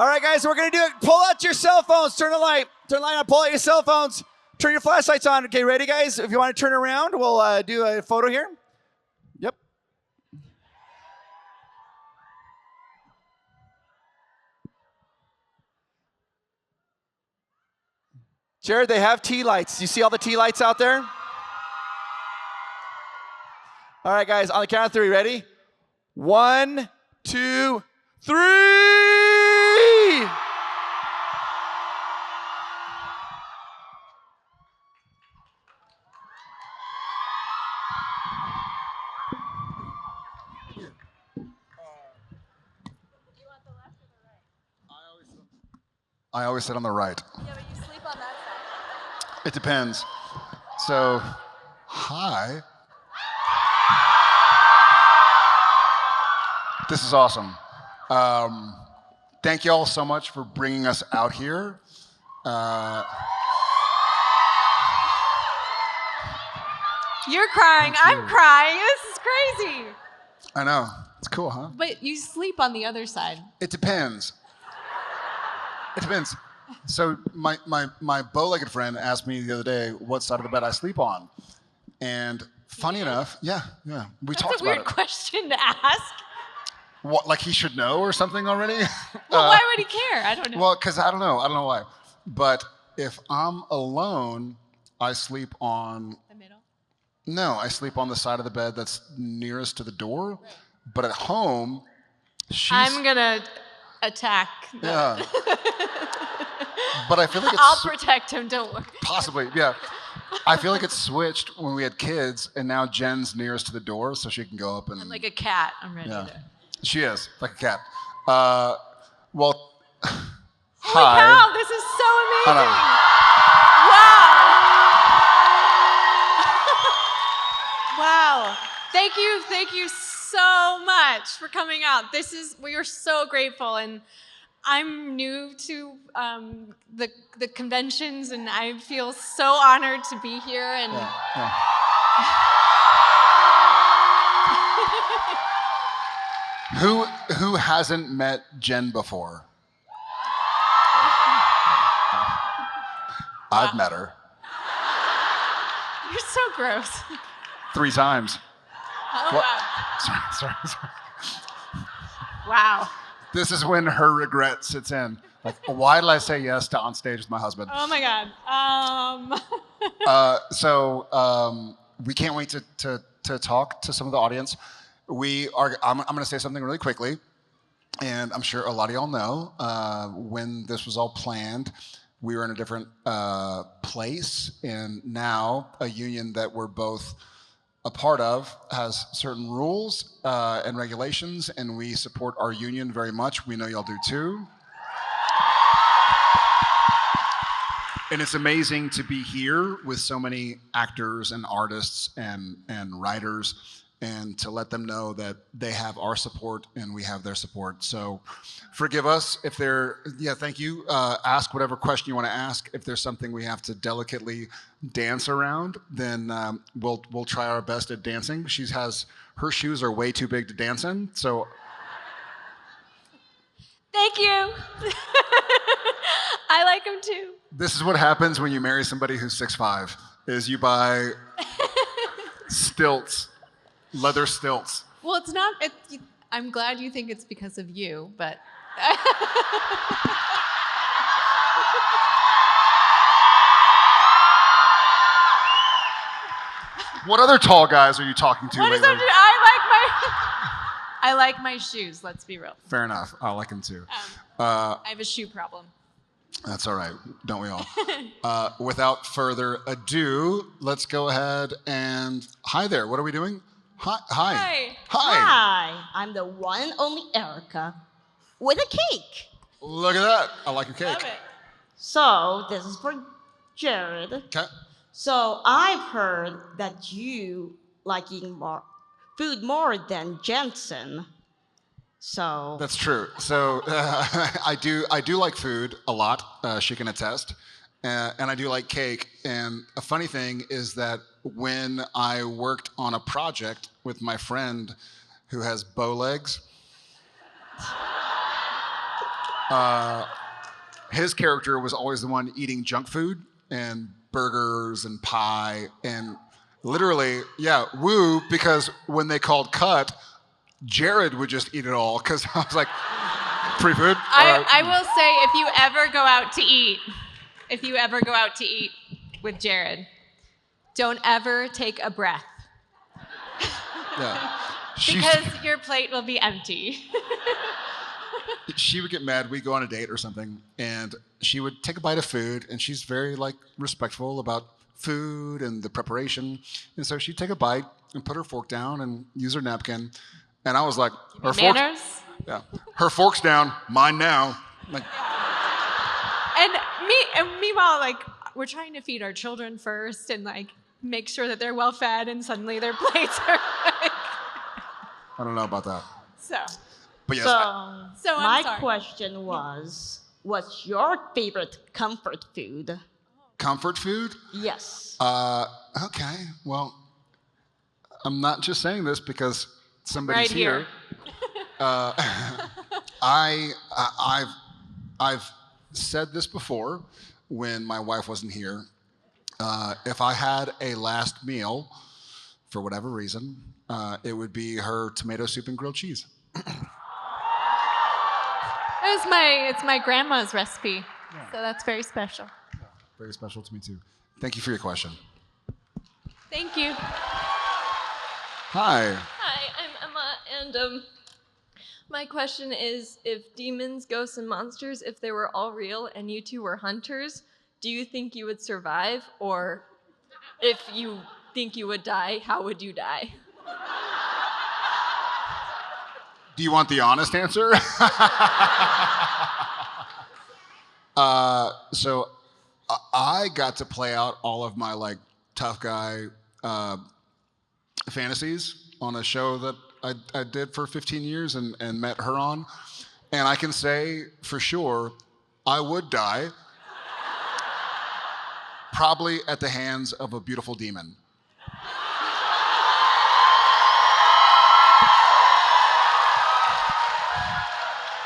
All right, guys, we're going to do it. Pull out your cell phones. Turn the light. Turn the light on. Pull out your cell phones. Turn your flashlights on. Okay, ready, guys? If you want to turn around, we'll do a photo here. Yep. Jared, they have tea lights. You see all the tea lights out there? All right, guys, on the count of three. Ready? 1, 2, 3. I always sit on the right. Yeah, but you sleep on that side. It depends. So, hi. This is awesome. Thank you all so much for bringing us out here. You're crying. I'm crying. This is crazy. I know. It's cool, huh? But you sleep on the other side. It depends. It depends. So my bow-legged friend asked me the other day what side of the bed I sleep on. And funny enough, yeah, we talked about it. That's a weird question to ask. What, like he should know or something already? Well, why would he care? I don't know. Well, because I don't know why. But if I'm alone, I sleep on... The middle? No, I sleep on the side of the bed that's nearest to the door. Right. But at home, I'm going to attack. Yeah. But I feel like it's... I'll protect him, don't worry. Possibly, yeah. I feel like it's switched when we had kids, and now Jen's nearest to the door, so she can go up and... I'm like a cat. I'm ready yeah. to... She is, like a cat. Well, Holy hi. cow, this is so amazing. Wow. Wow. Thank you so much for coming out. We are so grateful, and I'm new to the conventions, and I feel so honored to be here. And Yeah. Who hasn't met Jen before? I've met her. You're so gross. 3 times. Oh, What? wow. Sorry. Wow. This is when her regret sits in. Like, why did I say yes to on stage with my husband? Oh my God. So we can't wait to talk to some of the audience. I'm going to say something really quickly, and I'm sure a lot of y'all know when this was all planned, we were in a different place, and now a union that we're both a part of has certain rules and regulations, and we support our union very much. We know y'all do too. And it's amazing to be here with so many actors and artists and writers, and to let them know that they have our support and we have their support. So forgive us if thank you. Ask whatever question you want to ask. If there's something we have to delicately dance around, then we'll try our best at dancing. Her shoes are way too big to dance in, so. Thank you. I like them too. This is what happens when you marry somebody who's 6'5", is you buy stilts. Leather stilts. Well, it's not. I'm glad you think it's because of you, but. What other tall guys are you talking to What lately? is I like my shoes. Let's be real. Fair enough. I like them too. I have a shoe problem. That's all right, don't we all? Without further ado, let's go ahead and hi there. What are we doing? Hi. Hi, I'm the one and only Erica with a cake. Look at that. I like your cake. Love it. So, this is for Jared. Okay. So, I've heard that you like eating food more than Jensen. So That's true. So I do like food a lot. She can attest. And I do like cake. And a funny thing is that when I worked on a project with my friend who has bow legs, his character was always the one eating junk food and burgers and pie and literally, yeah, woo, because when they called cut, Jared would just eat it all because I was like, free food? I will say, if you ever go out to eat with Jared, don't ever take a breath. Yeah. Because your plate will be empty. She would get mad. We'd go on a date or something, and she would take a bite of food, and she's very respectful about food and the preparation. And so she'd take a bite and put her fork down and use her napkin. And I was like, Manners? Her fork's down, mine now. Like, and meanwhile, we're trying to feed our children first and make sure that they're well fed, and suddenly their plates are I don't know about that. So. But yes. So I'm my sorry. question was, what's your favorite comfort food? Comfort food? Yes. Okay. Well, I'm not just saying this because somebody's Right here. I've said this before when my wife wasn't here. If I had a last meal, for whatever reason, it would be her tomato soup and grilled cheese. It's my grandma's recipe, so that's very special. Very special to me too. Thank you for your question. Thank you. Hi. Hi, I'm Emma, and my question is, if demons, ghosts, and monsters, if they were all real and you two were hunters, do you think you would survive? Or if you think you would die, how would you die? Do you want the honest answer? So I got to play out all of my tough guy fantasies on a show that I did for 15 years and met her on. And I can say for sure, I would die. Probably at the hands of a beautiful demon.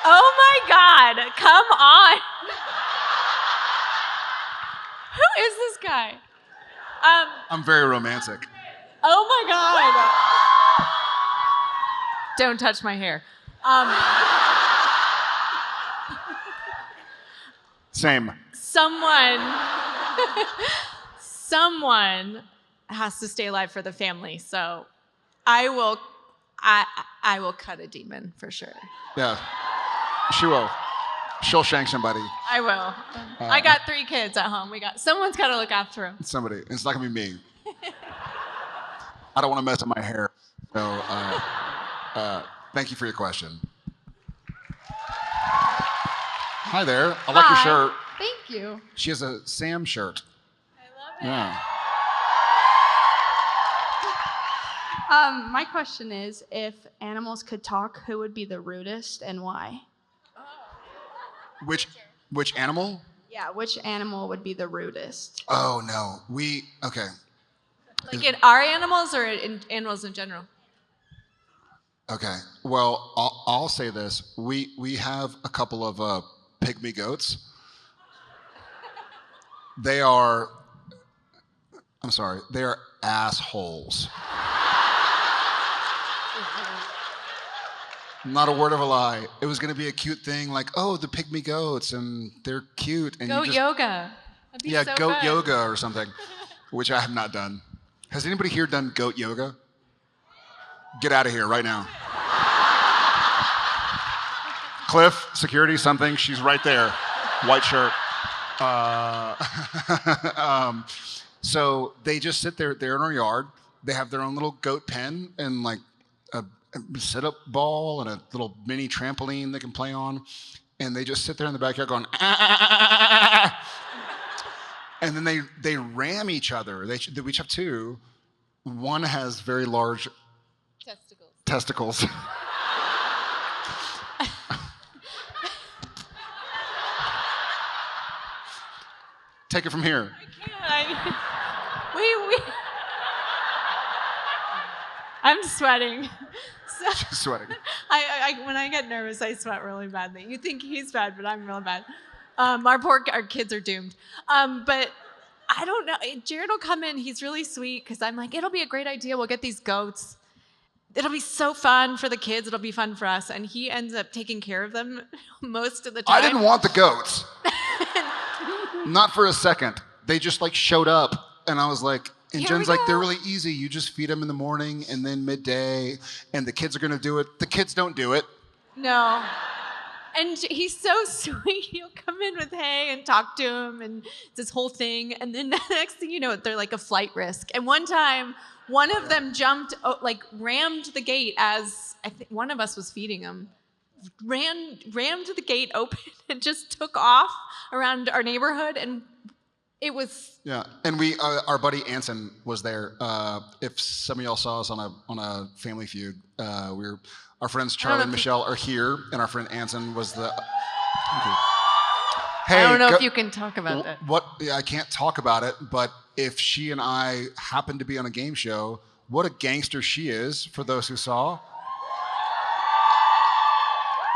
Oh my God! Come on. Who is this guy? I'm very romantic. Oh my God! Don't touch my hair. Same. Someone has to stay alive for the family, so I will cut a demon for sure. Yeah. She will. She'll shank somebody. I will. I got 3 kids at home. Someone's got to look after them. Somebody. It's not gonna be me. I don't want to mess up my hair. So thank you for your question. Hi there. I like your shirt. Thank you. She has a Sam shirt. I love it. Yeah. My question is, if animals could talk, who would be the rudest and why? Which animal? Yeah, which animal would be the rudest? Oh no. Okay. Like in our animals or in animals in general? Okay. Well, I'll say this. We have a couple of pygmy goats. They are assholes. Not a word of a lie. It was going to be a cute thing like, oh, the pygmy goats, and they're cute. And Goat yoga. That'd be so goat good. yoga or something, which I have not done. Has anybody here done goat yoga? Get out of here right now. Cliff, security, something. She's right there. White shirt. So they just sit there. They're in our yard. They have their own little goat pen and like a sit-up ball and a little mini trampoline they can play on. And they just sit there in the backyard going, and then they ram each other. They each have 2. One has very large testicles. Take it from here. I can't. I'm sweating. She's sweating. When I get nervous, I sweat really badly. You think he's bad, but I'm real bad. Our kids are doomed. But I don't know. Jared will come in. He's really sweet because I'm like, it'll be a great idea. We'll get these goats. It'll be so fun for the kids. It'll be fun for us. And he ends up taking care of them most of the time. I didn't want the goats. Not for a second. They just like showed up, and I was like, and Here Jen's we like, go. they're really easy. You just feed them in the morning and then midday, and the kids are gonna do it. The kids don't do it. No. And he's so sweet. He'll come in with hay and talk to him and it's this whole thing. And then the next thing you know, they're like a flight risk. And one time, one of them rammed the gate as I think one of us was feeding him. Rammed the gate open and just took off around our neighborhood. And it was... Yeah, and our buddy Anson was there. If some of y'all saw us on a Family Feud, our friends Charlie and Michelle are here, and our friend Anson was the. Hey, I don't know if you can talk about that. I can't talk about it, but if she and I happen to be on a game show, what a gangster she is, for those who saw.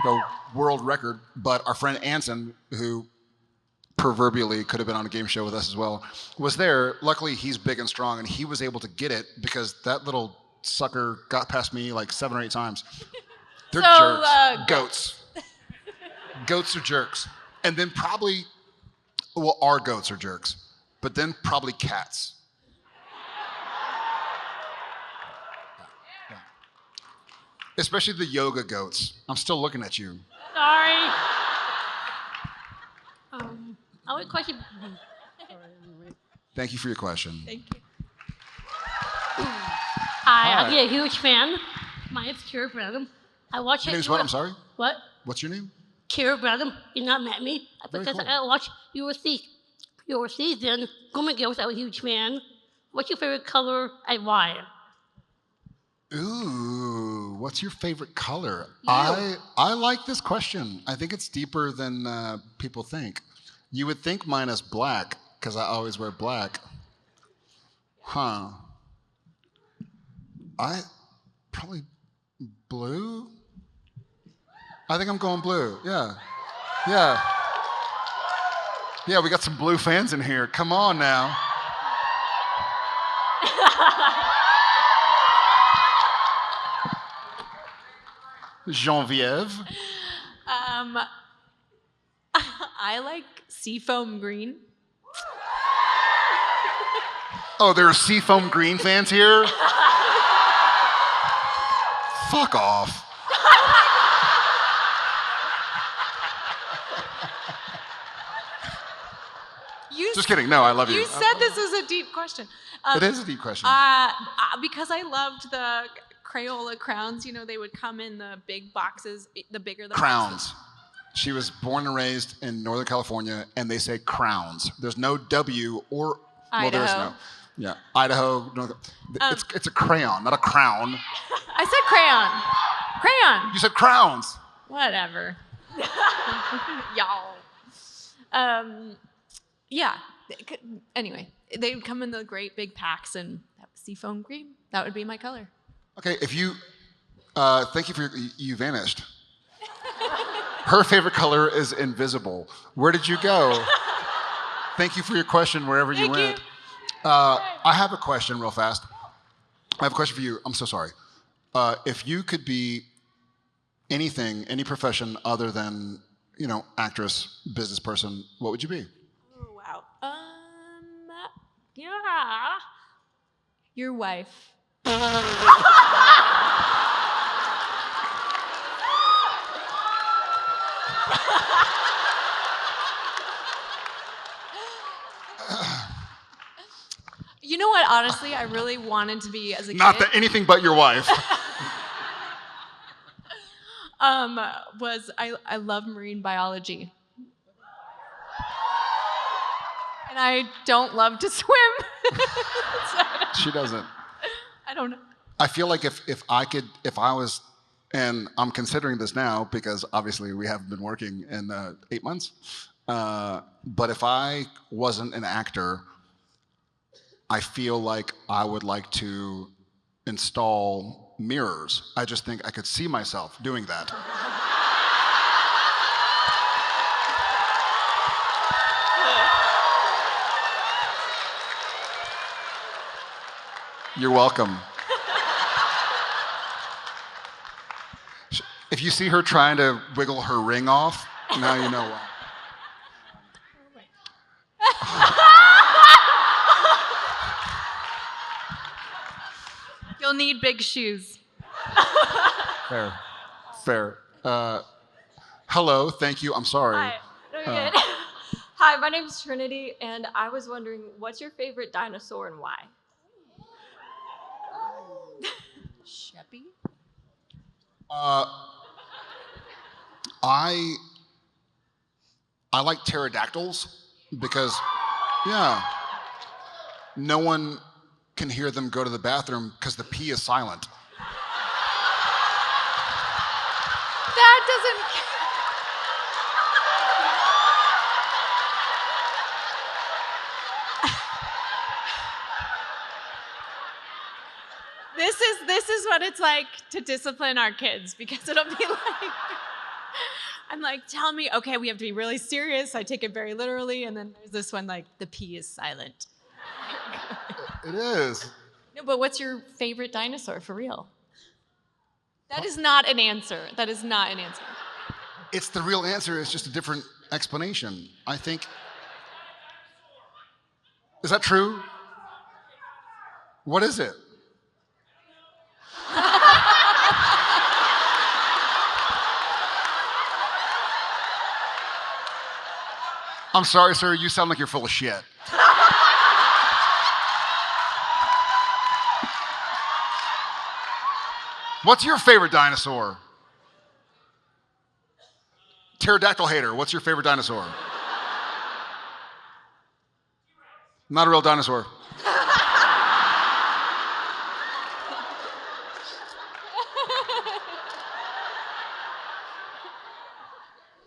The world record, but our friend Anson, who proverbially could have been on a game show with us as well, was there. Luckily, he's big and strong, and he was able to get it because that little sucker got past me like 7 or 8 times. They're jerks. Goats. Goats are jerks. And then probably, our goats are jerks, but then probably cats. Yeah. Especially the yoga goats. I'm still looking at you. Sorry. I would question. Thank you for your question. Thank you. Hi, I'm a huge fan. My name's Kira Branham. I watch Your it. name's what? I'm sorry? What? What's your name? Kira Branham. You not met me Very because cool. I watch your season. Golden Girls. I'm a huge fan. What's your favorite color and why? Ooh, what's your favorite color? I like this question. I think it's deeper than people think. You would think mine is black because I always wear black. Huh. I probably blue. I think I'm going blue. Yeah. Yeah, we got some blue fans in here. Come on now. Genevieve. I like seafoam green. Oh, there are Seafoam Green fans here? Fuck off. Just kidding. No, I love you. You said this was a deep question. It is a deep question. Because I loved the Crayola crowns. You know, they would come in the big boxes, the bigger the Crowns. She was born and raised in Northern California, and they say crowns. There's no W or... Well, there is Idaho. no. Yeah, Idaho. It's a crayon, not a crown. I said crayon. Crayon. You said crowns. Whatever. Y'all. Yeah. Anyway, they would come in the great big packs, and that was seafoam green. That would be my color. Okay, if you... thank you for... You vanished. Her favorite color is invisible. Where did you go? Thank you for your question wherever you went. I have a question real fast. I have a question for you. I'm so sorry. If you could be anything, any profession other than, actress, business person, what would you be? Oh, wow. Yeah. Your wife. You know what? Honestly, I really wanted to be as a kid. Not that anything but your wife. I love marine biology. And I don't love to swim. She doesn't. I don't know. I feel like if I was, and I'm considering this now because obviously we haven't been working in 8 months, but if I wasn't an actor, I feel like I would like to install mirrors. I just think I could see myself doing that. You're welcome. If you see her trying to wiggle her ring off, now you know why. You'll need big shoes. Fair. Hello, thank you, I'm sorry. Hi. No, you're good. Hi, my name's Trinity, and I was wondering, what's your favorite dinosaur and why? Sheppy? I like pterodactyls because, yeah, no one can hear them go to the bathroom because the pee is silent. That doesn't. This is what it's like to discipline our kids, because it'll be like, I'm like, tell me, okay, we have to be really serious. I take it very literally, and then there's this one like, the pee is silent. It is. No, but what's your favorite dinosaur for real? That is not an answer. That is not an answer. It's the real answer, it's just a different explanation. I think. Is that true? What is it? I'm sorry, sir, you sound like you're full of shit. What's your favorite dinosaur? Pterodactyl hater, what's your favorite dinosaur? Not a real dinosaur.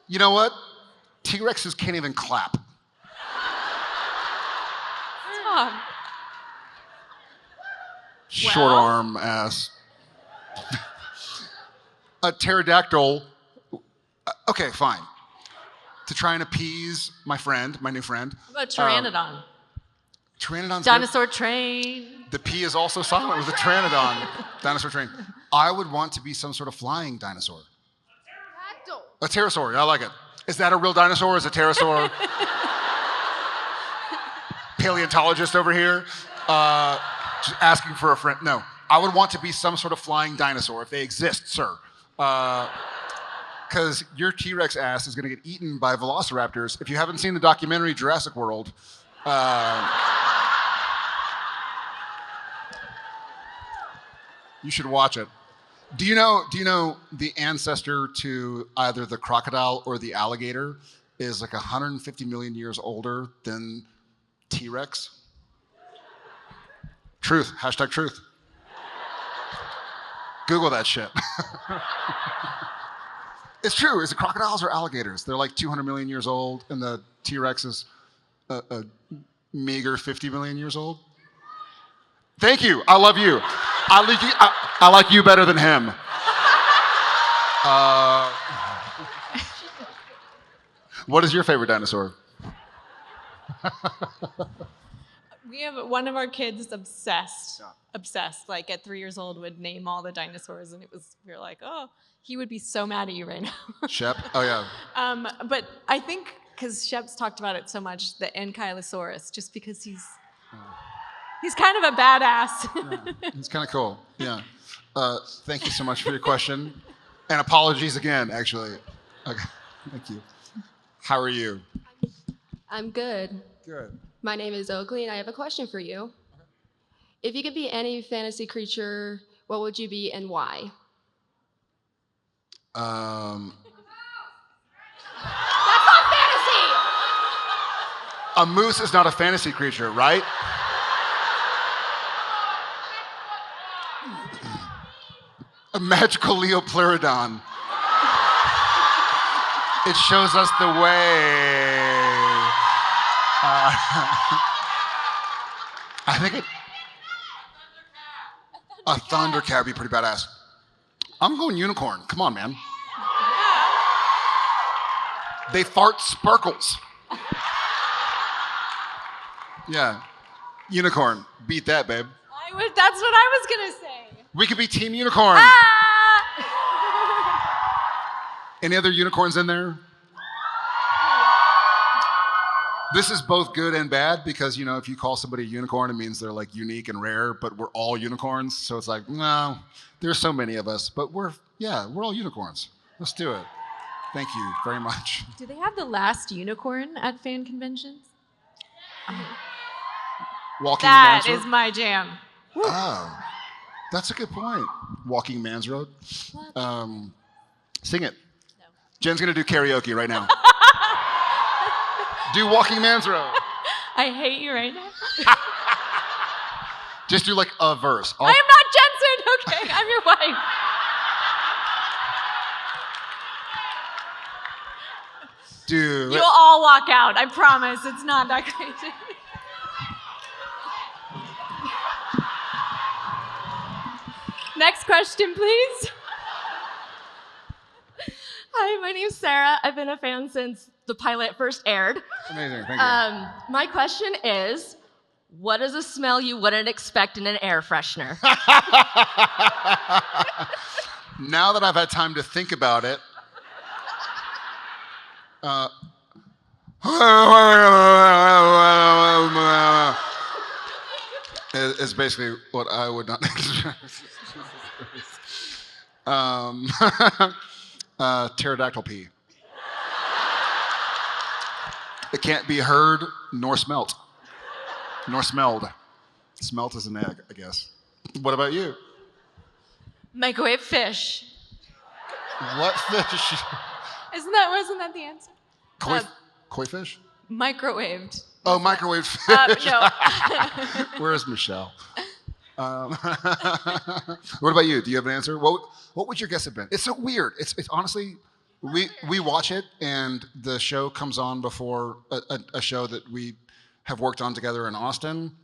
You know what? T-Rexes can't even clap. Tom. Short arm ass. A pterodactyl. Okay, fine. To try and appease my new friend. What about Pteranodon? Pteranodon's Dinosaur train. The P is also silent with a Pteranodon. Dinosaur train. I would want to be some sort of flying dinosaur. A pterosaur, I like it. Is that a real dinosaur? Is a pterosaur? Paleontologist over here. Just asking for a friend. No, I would want to be some sort of flying dinosaur if they exist, sir. Because your T-Rex ass is going to get eaten by velociraptors. If you haven't seen the documentary Jurassic World, you should watch it. Do you know the ancestor to either the crocodile or the alligator is like 150 million years older than T-Rex? Truth. Hashtag truth. Google that shit. It's true. Is it crocodiles or alligators? They're like 200 million years old, and the T-Rex is a meager 50 million years old. Thank you. I love you. I like you better than him. What is your favorite dinosaur? We have one of our kids obsessed. Like at 3 years old, would name all the dinosaurs, and we were like, oh, he would be so mad at you right now. Shep? Oh yeah. But I think because Shep's talked about it so much, the Ankylosaurus, just because he's kind of a badass. Yeah, he's kind of cool. Yeah. Thank you so much for your question, and apologies again. Actually. Okay. Thank you. How are you? I'm good. Good. My name is Oakley, and I have a question for you. Okay. If you could be any fantasy creature, what would you be and why? That's not fantasy! A moose is not a fantasy creature, right? A magical Leopleurodon. It shows us the way. I think it. A thundercat would be pretty badass. I'm going unicorn. Come on, man. They fart sparkles. Yeah. Unicorn. Beat that, babe. That's what I was gonna say. We could be Team Unicorn. Ah! Any other unicorns in there? This is both good and bad because, you know, if you call somebody a unicorn, it means they're like unique and rare, but we're all unicorns. So it's like, no, there's so many of us, but we're all unicorns. Let's do it. Thank you very much. Do they have the last unicorn at fan conventions? Walking That Man's Road? is my jam. Oh, that's a good point. Walking Man's Road. Sing it. No. Jen's going to do karaoke right now. Do Walking Man's Road. I hate you right now. Just do like a verse. I am not Jensen, okay? I'm your wife. Do You'll all walk out. I promise. It's not that crazy. Next question, please. Hi, my name's Sarah. I've been a fan since the pilot first aired. Amazing, thank you. My question is, what is a smell you wouldn't expect in an air freshener? Now that I've had time to think about it, is basically what I would not expect. Pterodactyl pee. It can't be heard nor smelt. Nor smelled. Smelt is an egg, I guess. What about you? Microwave fish. What fish? Wasn't that the answer? Koi fish? Microwaved. Oh, microwave fish. No. Where's Michelle? What about you? Do you have an answer? What would your guess have been? It's so weird. It's honestly, we watch it and the show comes on before a show that we have worked on together in Austin,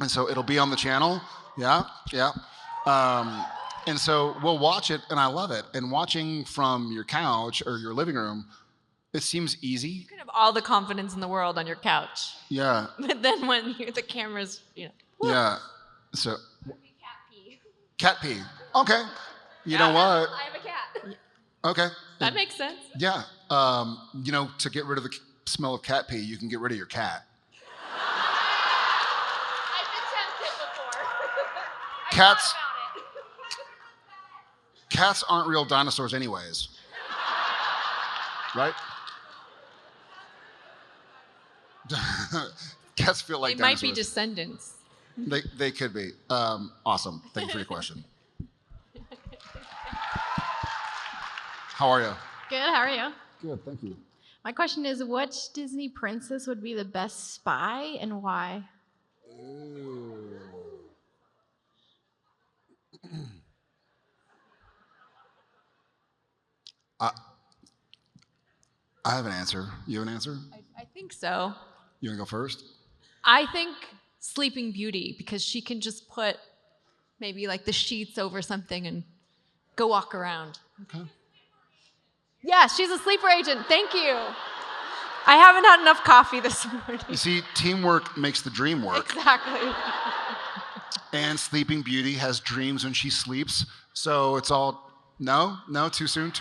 and so it'll be on the channel. Yeah. And so we'll watch it, and I love it. And watching from your couch or your living room, it seems easy. You can have all the confidence in the world on your couch. Yeah. But then when the camera's, whoop. Yeah. So. Cat pee. Okay. You know what? I have a cat. Okay. That makes sense. Yeah. To get rid of the smell of cat pee, you can get rid of your cat. I've been tempted before. Cats. Cats aren't real dinosaurs, anyways. Right? Cats feel like They might dinosaurs. be descendants. They could be. Awesome. Thank you for your question. How are you? Good, how are you? Good, thank you. My question is, which Disney princess would be the best spy and why? I have an answer. You have an answer? I think so. You want to go first? I think Sleeping Beauty, because she can just put maybe like the sheets over something and go walk around. Okay. Yeah, she's a sleeper agent. Thank you. I haven't had enough coffee this morning. You see, teamwork makes the dream work. Exactly. And Sleeping Beauty has dreams when she sleeps. So it's all, no, too soon.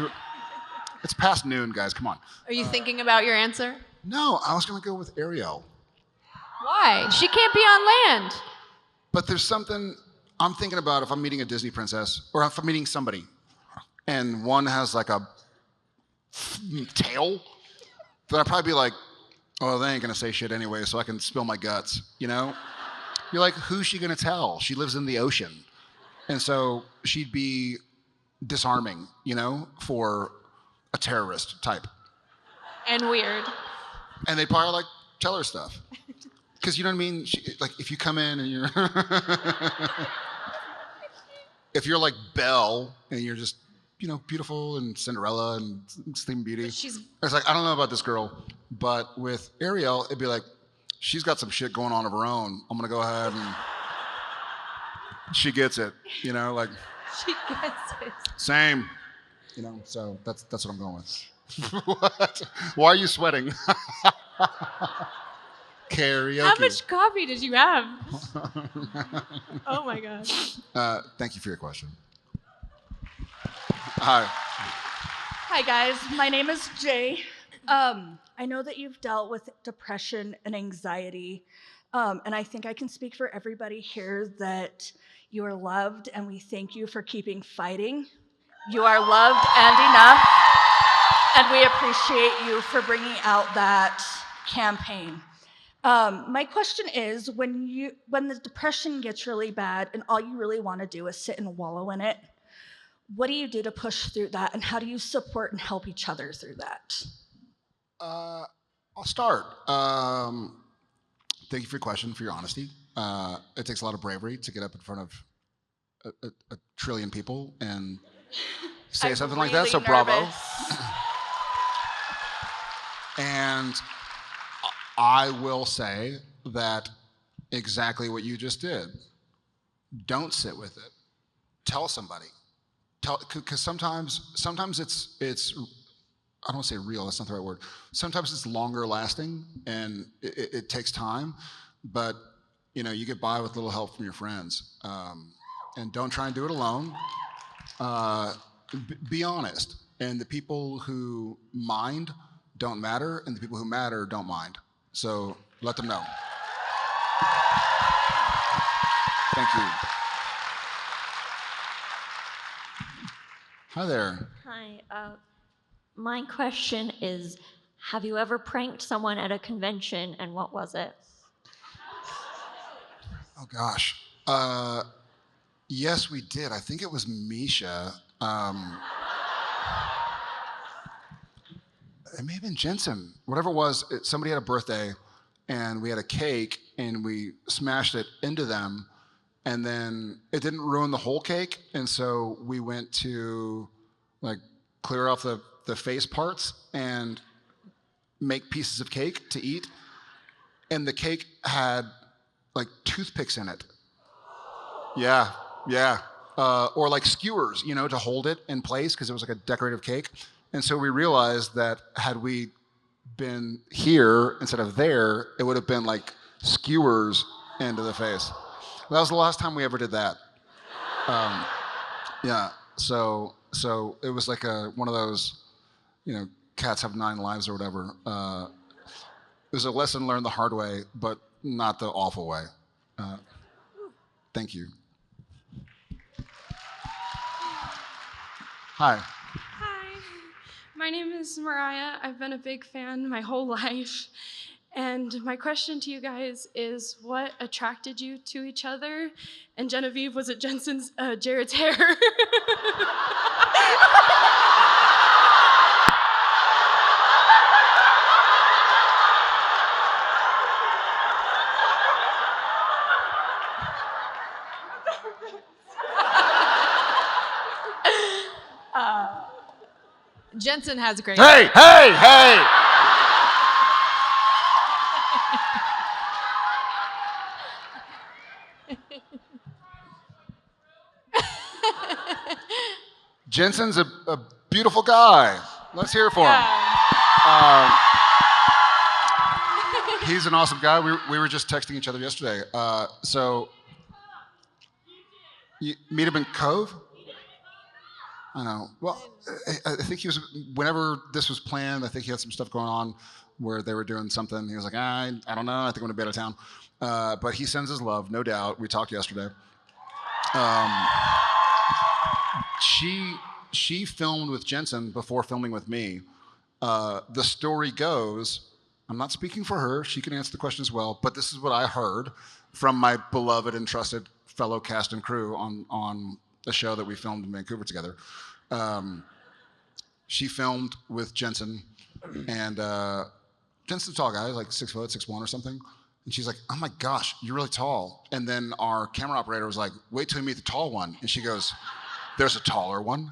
It's past noon, guys. Come on. Are you thinking about your answer? No, I was going to go with Ariel. Why? She can't be on land. But there's something I'm thinking about if I'm meeting a Disney princess or if I'm meeting somebody and one has like a tail, then I'd probably be like, oh, they ain't going to say shit anyway, so I can spill my guts, you know? You're like, who's she going to tell? She lives in the ocean. And so she'd be disarming, for a terrorist type. And weird. And they'd probably like tell her stuff. Because you know what I mean? If you come in and you're... if you're like Belle and you're just, beautiful and Cinderella and Sleeping Beauty. It's like, I don't know about this girl. But with Ariel, it'd be like, she's got some shit going on of her own. I'm going to go ahead and she gets it. You know, like She gets it. same. You know, so that's what I'm going with. What? Why are you sweating? Karaoke. How much coffee did you have? Oh my god. Thank you for your question. Hi. Hi, guys. My name is Jay. I know that you've dealt with depression and anxiety, and I think I can speak for everybody here that you are loved, and we thank you for keeping fighting. You are loved and enough, and we appreciate you for bringing out that campaign. My question is, when the depression gets really bad and all you really want to do is sit and wallow in it, what do you do to push through that, and how do you support and help each other through that? I'll start. Thank you for your question, for your honesty. It takes a lot of bravery to get up in front of a trillion people and say I'm something like that, so really bravo. nervous. And I will say that exactly what you just did. Don't sit with it. Tell somebody. Because sometimes it's I don't want to say real, that's not the right word. Sometimes it's longer lasting and it takes time, but you know, you get by with a little help from your friends. And don't try and do it alone. Be honest. And the people who mind don't matter, and the people who matter don't mind. So let them know. Thank you. Hi there. Hi. My question is, have you ever pranked someone at a convention, and what was it? Oh gosh. Yes, we did. I think it was Misha. It may have been Jensen. Whatever it was, somebody had a birthday, and we had a cake, and we smashed it into them, and then it didn't ruin the whole cake, and so we went to like clear off the face parts and make pieces of cake to eat, and the cake had like toothpicks in it. Yeah. Or like skewers, you know, to hold it in place because it was like a decorative cake. And so we realized that had we been here instead of there, it would have been like skewers into the face. That was the last time we ever did that. Yeah. So it was like one of those, you know, cats have 9 lives or whatever. It was a lesson learned the hard way, but not the awful way. Thank you. Hi. Hi, my name is Mariah. I've been a big fan my whole life. And my question to you guys is, what attracted you to each other? And Genevieve, was it Jared's hair? Jensen has great. Hey! Jensen's a beautiful guy. Let's hear it for him. He's an awesome guy. We were just texting each other yesterday. So, you meet him in Cove? I know. Well, I think he was, whenever this was planned, I think he had some stuff going on where they were doing something. He was like, I don't know. I think I'm going to be out of town. But he sends his love, no doubt. We talked yesterday. She filmed with Jensen before filming with me. The story goes, I'm not speaking for her. She can answer the question as well. But this is what I heard from my beloved and trusted fellow cast and crew on the show that we filmed in Vancouver together. She filmed with Jensen, and Jensen's a tall guy, like 6 foot, 6'1" or something. And she's like, oh my gosh, you're really tall. And then our camera operator was like, wait till you meet the tall one. And she goes, there's a taller one?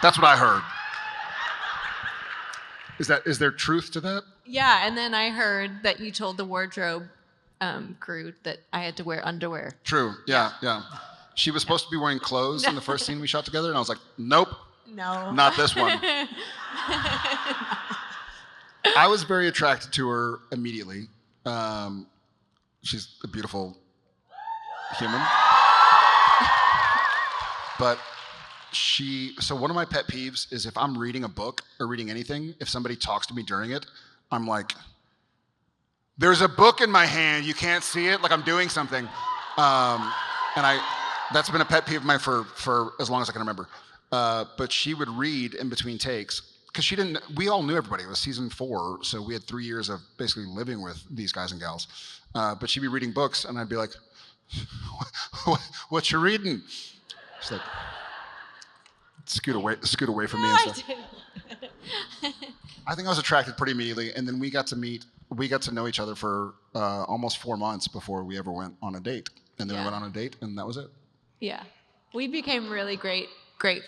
That's what I heard. Is there truth to that? Yeah, and then I heard that you told the wardrobe crew that I had to wear underwear. True. Yeah. She was supposed to be wearing clothes in the first scene we shot together, and I was like, nope, No. not this one. I was very attracted to her immediately. She's a beautiful human. But so one of my pet peeves is if I'm reading a book or reading anything, if somebody talks to me during it, I'm like, there's a book in my hand, you can't see it, like I'm doing something. That's been a pet peeve of mine for as long as I can remember. But she would read in between takes, because we all knew everybody. It was season 4, so we had 3 years of basically living with these guys and gals. But she'd be reading books, and I'd be like, what you reading? She's like, scoot away from me and stuff. I think I was attracted pretty immediately, and then we got to know each other for almost 4 months before we ever went on a date. And then we went on a date, and that was it. Yeah. We became really great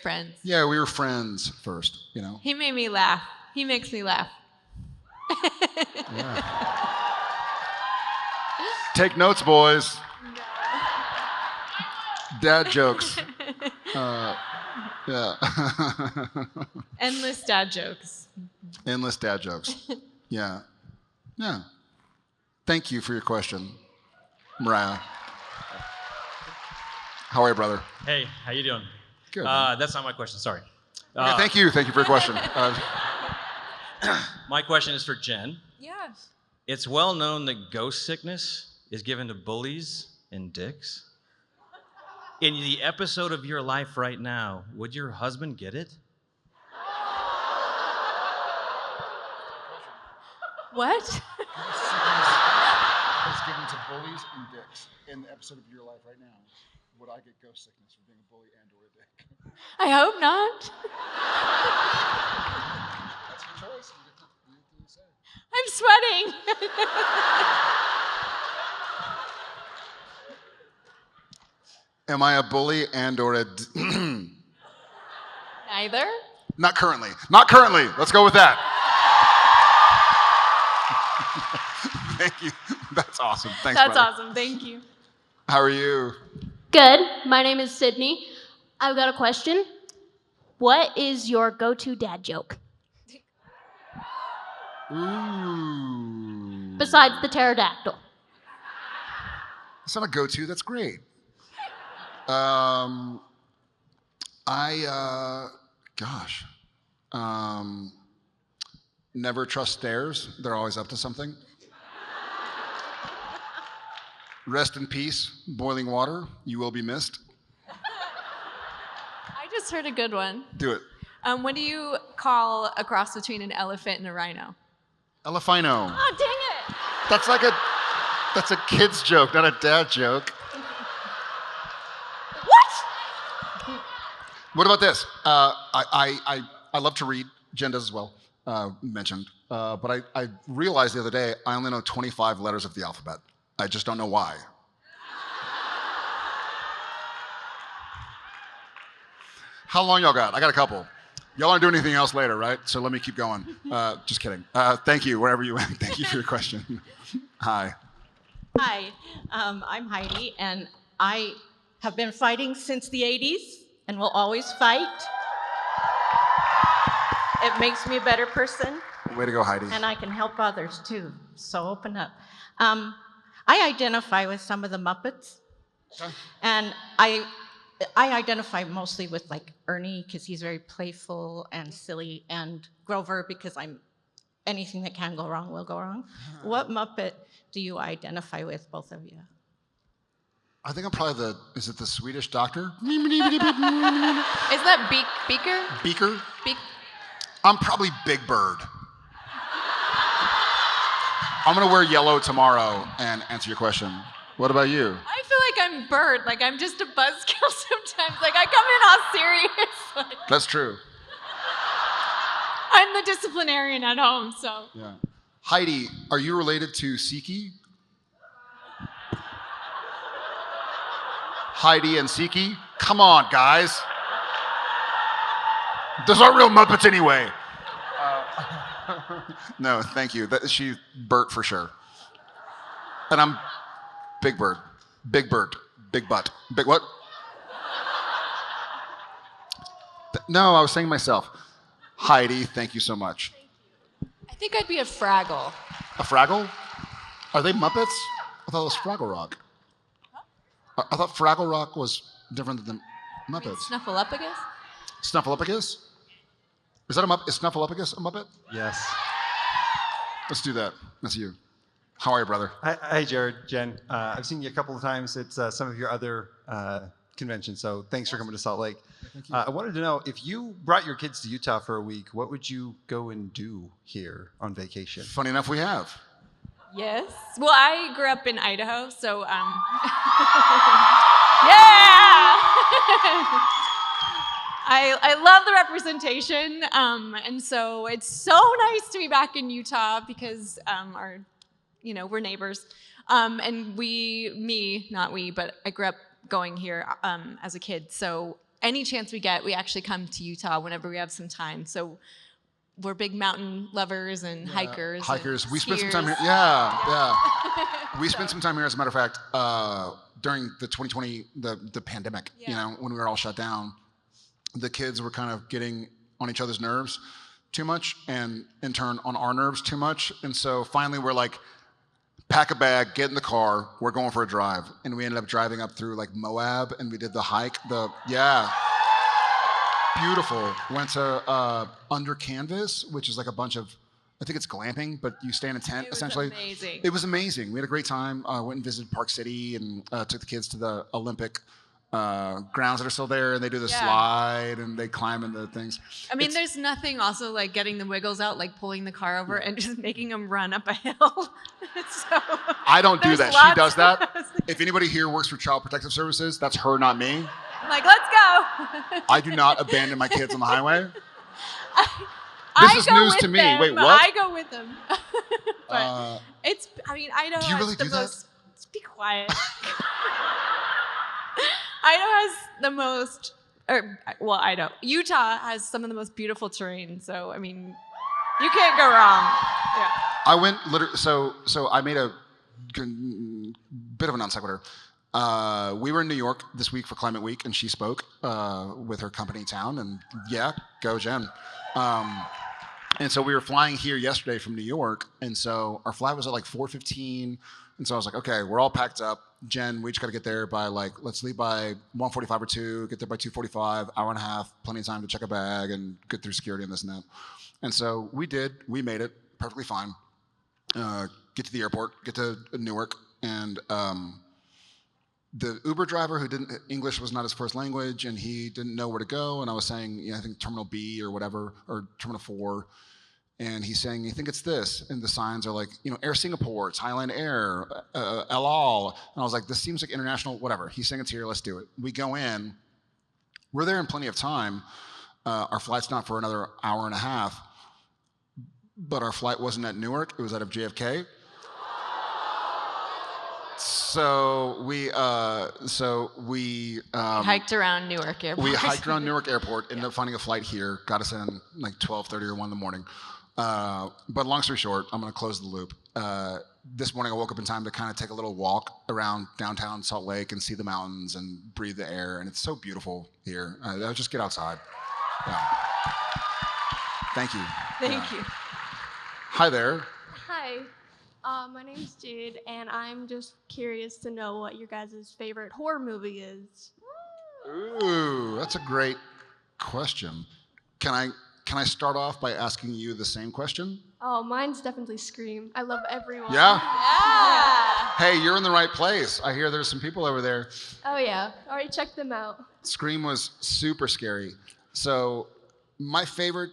friends. Yeah, we were friends first, you know. He made me laugh. He makes me laugh. Yeah. Take notes, boys. Dad jokes. Yeah. Endless dad jokes. Endless dad jokes. Yeah. Yeah. Thank you for your question, Mariah. How are you, brother? Hey, how you doing? Good. That's not my question. Sorry. Okay, thank you for your question. My question is for Jen. Yes. It's well known that ghost sickness is given to bullies and dicks. In the episode of your life right now, would your husband get it? What? It's given to bullies and dicks. In the episode of your life right now, would I get ghost sickness from being a bully and or a dick? I hope not. That's your choice. You get to say. I'm sweating. Am I a bully and or a Neither. Not currently. Not currently. Let's go with that. Thank you. That's awesome. Thanks, That's brother. awesome. Thank you. How are you? Good. My name is Sydney. I've got a question. What is your go-to dad joke? Ooh. Besides the pterodactyl. It's not a go-to. That's great. Never trust stairs. They're always up to something. Rest in peace, boiling water. You will be missed. I just heard a good one. Do it. What do you call a cross between an elephant and a rhino? Elefino. Oh, dang it. That's a kid's joke, not a dad joke. What about this? I love to read. Jen does as well, mentioned. But I realized the other day I only know 25 letters of the alphabet. I just don't know why. How long y'all got? I got a couple. Y'all aren't doing anything else later, right? So let me keep going. Just kidding. Thank you, wherever you went. Thank you for your question. Hi. Hi, I'm Heidi, and I have been fighting since the 80s and will always fight. It makes me a better person. Way to go, Heidi. And I can help others too, so open up. I identify with some of the Muppets, and I identify mostly with like Ernie because he's very playful and silly, and Grover because anything that can go wrong will go wrong. What Muppet do you identify with, both of you? I think I'm probably is it the Swedish doctor? Is that Beaker? Beaker? I'm probably Big Bird. I'm gonna wear yellow tomorrow and answer your question. What about you? I feel like I'm Bird. Like I'm just a buzzkill sometimes. Like I come in all serious. Like, That's true. I'm the disciplinarian at home, so. Yeah. Heidi, are you related to Siki? Heidi and Siki? Come on, guys. Those aren't real Muppets anyway. No, thank you. She's Bert for sure. And Big Bird. Big Bird. Big butt. Big what? No, I was saying myself. Heidi, thank you so much. I think I'd be a Fraggle. A Fraggle? Are they Muppets? I thought it was Fraggle Rock. I thought Fraggle Rock was different than Muppets. Snuffleupagus? Snuffleupagus? Is that a Muppet? Is Snuffleupagus a Muppet? Yes. Let's do that. That's you. How are you, brother? Hi, Jared, Jen. I've seen you a couple of times at some of your other conventions, so thanks for coming to Salt Lake. Thank you. I wanted to know, if you brought your kids to Utah for a week, what would you go and do here on vacation? Funny enough, we have. Yes. Well, I grew up in Idaho, so yeah. I love the representation, and so it's so nice to be back in Utah because we're neighbors, and not we, but I grew up going here as a kid. So any chance we get, we actually come to Utah whenever we have some time. So we're big mountain lovers and hikers. Hikers. We spent some skiers. time here. Yeah. We spent some time here, as a matter of fact, during the 2020, the pandemic, when we were all shut down. The kids were kind of getting on each other's nerves too much, and in turn on our nerves too much. And so finally we're like, pack a bag, get in the car, we're going for a drive. And we ended up driving up through like Moab, and we did the hike. Beautiful. Went to Under Canvas, which is like a bunch of, I think it's glamping, but you stay in a tent essentially. Amazing. It was amazing. We had a great time. Went and visited Park City and took the kids to the Olympic grounds that are still there, and they do the slide and they climb into things. I mean, there's nothing also like getting the wiggles out, like pulling the car over and just making them run up a hill. So, I don't do that. She does that. of- If anybody here works for Child Protective Services, that's her, not me. I'm like, let's go. I do not abandon my kids on the highway. I This is go news with to me. them. Wait, what? I go with them. But Idaho do you really has the do that? most. Just be quiet. Idaho has the most, Utah has some of the most beautiful terrain. So, I mean, you can't go wrong. Yeah. I went literally, so I made a bit of a non sequitur. We were in New York this week for Climate Week, and she spoke with her company town, and go Jen. And so we were flying here yesterday from New York, and so our flight was at like 4:15, and so I was like, okay, we're all packed up. Jen, we just got to get there by let's leave by 1:45 or 2, get there by 2:45, hour and a half, plenty of time to check a bag and get through security and this and that. And so we made it perfectly fine. Get to the airport, get to Newark, and the Uber driver English was not his first language, and he didn't know where to go. And I was saying, I think Terminal B or whatever, or Terminal 4. And he's saying, you think it's this? And the signs are like, Air Singapore, it's Highland Air, El Al. And I was like, this seems like international, whatever. He's saying it's here, let's do it. We go in, we're there in plenty of time. Our flight's not for another hour and a half, but our flight wasn't at Newark, it was out of JFK. So we hiked around Newark Airport. We hiked around Newark Airport, ended up finding a flight here, got us in like 12:30 or 1 in the morning. But long story short, I'm going to close the loop. This morning I woke up in time to kind of take a little walk around downtown Salt Lake and see the mountains and breathe the air, and it's so beautiful here. I'll just get outside. Yeah. Thank you. Thank you. Hi there. Hi, my name's Jade, and I'm just curious to know what your guys' favorite horror movie is. Ooh, that's a great question. Can I start off by asking you the same question? Oh, mine's definitely Scream. I love everyone. Yeah? Yeah. Hey, you're in the right place. I hear there's some people over there. Oh yeah, already checked them out. Scream was super scary. So my favorite,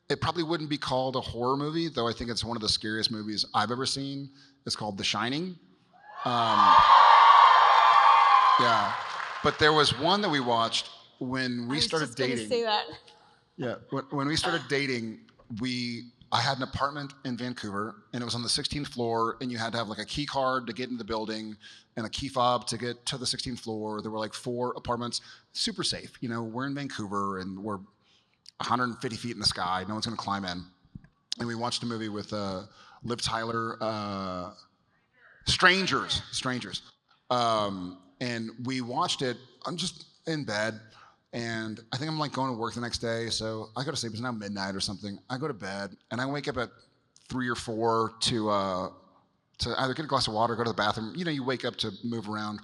it probably wouldn't be called a horror movie, though I think it's one of the scariest movies I've ever seen. It's called The Shining. Yeah. But there was one that we watched when we started dating. I was just gonna say that. Yeah, when we started dating, I had an apartment in Vancouver, and it was on the 16th floor, and you had to have like a key card to get into the building and a key fob to get to the 16th floor. There were like 4 apartments, super safe. We're in Vancouver, and we're 150 feet in the sky. No one's gonna climb in. And we watched a movie with Liv Tyler, Strangers. And we watched it. I'm just in bed, and I think I'm like going to work the next day. So I go to sleep. It's now midnight or something. I go to bed, and I wake up at 3 or 4 to either get a glass of water, go to the bathroom. You know, you wake up to move around,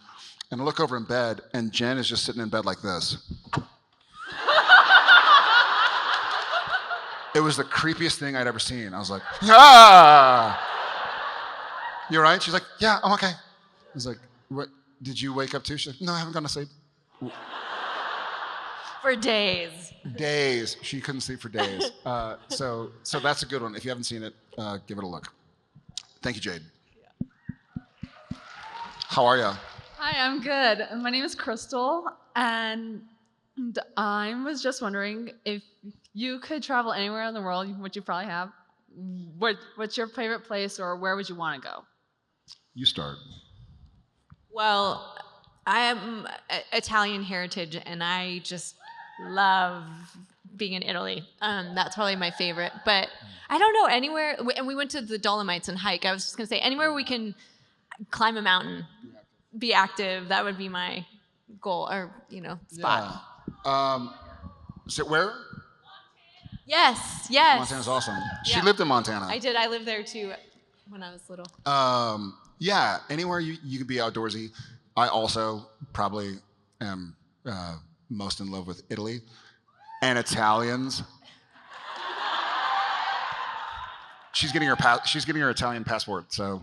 and I look over in bed, and Jen is just sitting in bed like this. It was the creepiest thing I'd ever seen. I was like, ah! You all right? She's like, yeah, I'm okay. I was like, what? Did you wake up too? She's like, no, I haven't gone to sleep. For days. Days. She couldn't sleep for days. So that's a good one. If you haven't seen it, give it a look. Thank you, Jade. How are you? Hi, I'm good. My name is Crystal, and I was just wondering if you could travel anywhere in the world, which you probably have. What's your favorite place, or where would you want to go? You start. Well, I am Italian heritage, and I just love being in Italy. That's probably my favorite. But I don't know, anywhere, and we went to the Dolomites and hike. I was just going to say, anywhere we can climb a mountain, be active, that would be my goal, or, spot. Yeah. So where? Yes. Montana's awesome. She lived in Montana. I did. I lived there, too, when I was little. Yeah, anywhere you can be outdoorsy. I also probably am most in love with Italy and Italians. She's getting her Italian passport, so.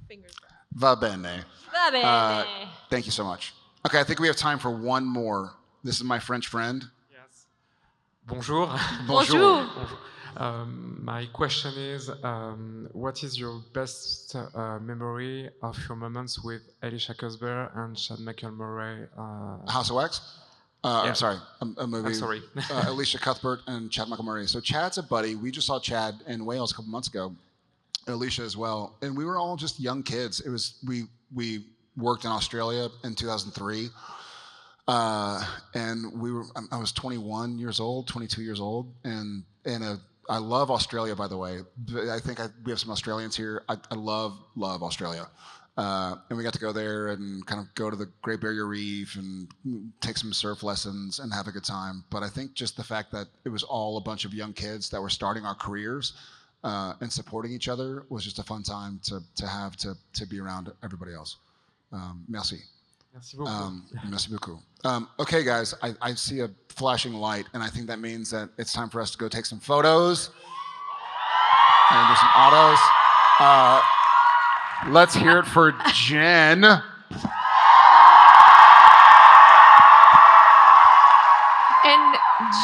Fingers crossed. Va bene. Va bene. Thank you so much. Okay, I think we have time for one more. This is my French friend. Yes. Bonjour. Bonjour. My question is, what is your best memory of your moments with Alicia Cuthbert and Chad Michael-Murray? House of Wax? Yeah. I'm sorry, a movie. I'm sorry. Alicia Cuthbert and Chad Michael-Murray. So Chad's a buddy. We just saw Chad in Wales a couple months ago. Alicia as well, and we were all just young kids. It was we worked in Australia in 2003. And I was 21 years old, 22 years old, and I love Australia, by the way. I think we have some Australians here. I love Australia. And we got to go there and kind of go to the Great Barrier Reef and take some surf lessons and have a good time. But I think just the fact that it was all a bunch of young kids that were starting our careers and supporting each other was just a fun time to be around everybody else. Merci. Merci beaucoup. Merci beaucoup. Okay, guys, I see a flashing light, and I think that means that it's time for us to go take some photos and do some autos. Let's hear it for Jen. And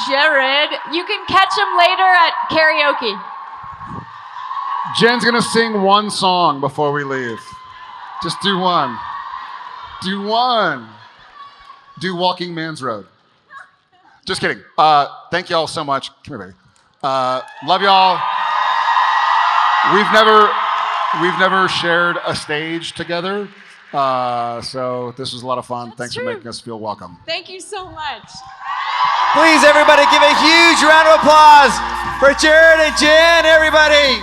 Jared, you can catch him later at karaoke. Jen's gonna sing one song before we leave. Just do one. Do one. Do Walking Man's Road. Just kidding. Thank y'all so much. Come here, baby. Love y'all. We've never shared a stage together, so this was a lot of fun. Thanks for making us feel welcome. Thank you so much. Please, everybody, give a huge round of applause for Jared and Jen, everybody.